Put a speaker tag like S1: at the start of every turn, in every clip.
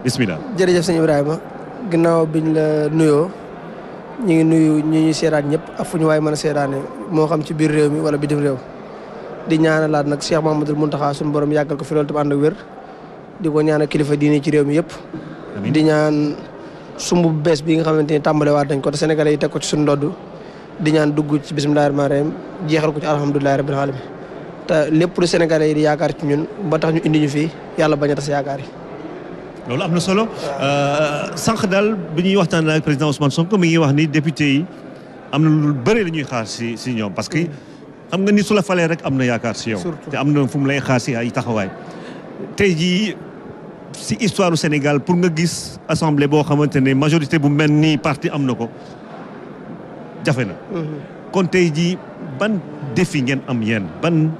S1: bismillah.
S2: jërëjëf sëñ Ibrahima ginnaaw biñ la nuyoo ñu ngi nuyu ñi ñuy seetaan ñëpp ak fu ñu waay mën a seetaane moo xam ci biir réew mi wala bitim réew di ñaanalaat nag Cheikh Mamadou Mountakha suñu borom yàggal ko fi loolu tam ànd ak wér di ko ñaanal kilifa diini ci réew mi yëpp. di ñaan sumb bu bees bi nga xamante ni tàmbalewaat nañ ko te Sénégalais yi teg ko ci suñu ndodd di ñaan dugg ci bismillahi rahmaani rahim jeexal ko ci alhamdulilahi rabbil alamin te lépp lu Sénégalais yi di yaakaar ci ñun ba tax ñu indi ñu fii yàlla bañ a tas yaakaar yi.
S1: loolu am na solo sànq daal bi ñuy waxtaan ak président Ousmane Sonko mi ngi wax ni député yi am na lu bëri la ñuy xaar si ñoom parce que xam nga ni su la falee rek am na yaakaar si yow. te am na fu mu lay xaar si ay taxawaay. tey jii si histoire du Sénégal pour nga gis assemblée boo xamante ne majorité bu mel ni parti am na ko jafe na. kon tey jii ban défi ngeen am yéen ban.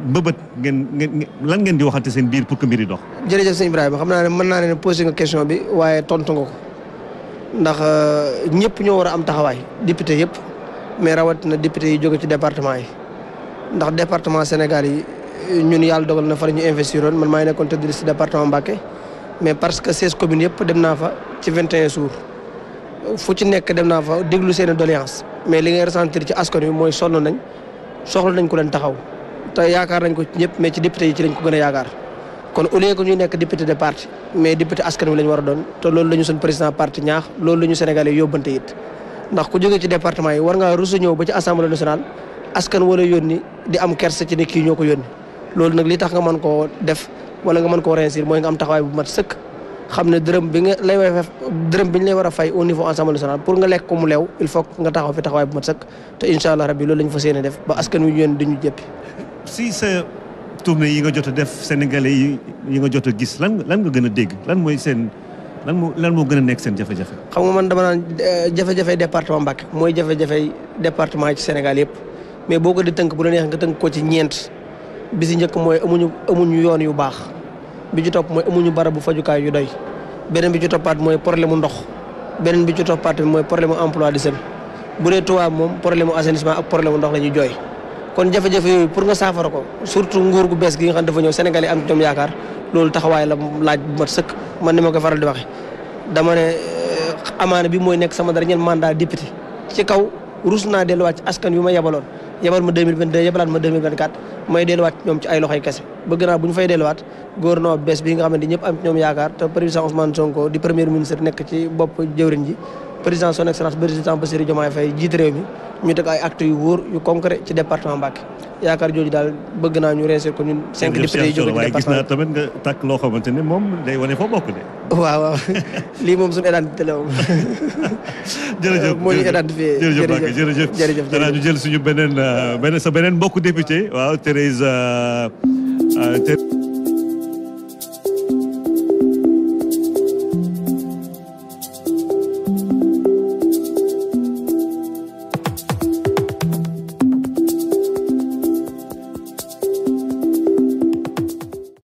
S1: mbëbët ngeen lan ngeen di waxante seen biir pour que mbir yi dox.
S2: jërëjëf sëñ Ibrahima xam naa ne mën naa ne posé nga question bi waaye tontu nga ko ndax ñëpp ñoo war a am taxawaay député yëpp mais rawatina député yi jóge ci département yi ndax département Sénégal yi ñun yàlla dogal na fa la ñu investir woon man maa ngi nekkoon tête de liste département Mbacké mais parce que 16 communes yëpp dem naa fa ci 21 jours fu ci nekk dem naa fa déglu seen i doléance mais li ngay ressentir ci askan wi mooy sonn nañ soxla nañ ko leen taxaw. te yaakaar nañ ko ci ñëpp mais ci député yi ci lañ ko gën a yaakaar kon au lieu que ñuy nekk député de parti mais député askan wi lañ war a doon te loolu la ñu suñ président parti ñaax loolu la ñu Sénégalais yóbbante it ndax ku jógee ci département yi war ngaa rusa ñëw ba ci assemblée nationale askan wala yónni di am kersa ci ne kii ñoo ko yónni loolu nag li tax nga mën koo def wala nga mën koo réussir mooy nga am taxawaay bu mat sëkk xam ne dërëm bi ñu lay war a fay au niveau assemblée nationale pour nga lekk ko mu leew il faut nga taxaw fi taxawaay bu mat sëkk te incha allah rabbi loolu la ñu fas yéene def ba askan wi ñu yónni duñu jëppi.
S1: si sa tournée yi nga jot a def Sénégalais yi nga jot a gis lan nga gën a dégg lan mooy seen lan moo gën a nekk seen jafe-jafe.
S2: xam nga man dama naan jafe-jafe département Mbacké mooy jafe-jafe département yi ci Sénégal yëpp mais boo ko di tënk bu la neex nga tënk ko ci ñeent bi si njëkk mooy amuñu yoon yu baax bi ci topp mooy amuñu barabu fajukaay yu doy beneen bi ci toppaat mooy problème mu ndox beneen bi ci toppaat mooy problème mu emploi des jeunes bu dee Touba moom problème mu assainissement ak problème mu ndox la ñuy jooy. kon jafe-jafe yooyu pour nga saafara ko surtout nguur gu bees gi nga xam dafa ñëw Sénégalais am ci ñoom yaakaar loolu taxawaay la laaj bu mat sëkk man ni ma ko faral di waxe dama ne amaana bi mooy nekk sama dernier mandat député ci kaw rus naa delluwaat ci askan wi ma yebaloon yebal ma 2022 yebalaat ma 2024 may delluwaat ñoom ci ay loxoy kese bëgg naa bu ñu fay delluwaat gouvernement bees bi nga xamante ñëpp am ci ñoom yaakaar te président Ousmane Sonko di premier ministre nekk ci bopp jëwriñ ji président son excellence président Bassirou Diomaye Faye jiite réew mi ñu teg ay actes yu wóor yu concret ci département Mbacké yaakaar jooju daal bëgg naa ñu réussir ko ñun 5 députés yi jóge ci département
S1: waaye gis naa tamit nga takk loo xamante ne moom day wane foo bokk de.
S2: waaw lii moom suñu identité la moom.
S1: jërëjëf
S2: moo ñu identifié
S1: jërëjëf danaa ñu jël suñu beneen mbokku député waaw Thérèse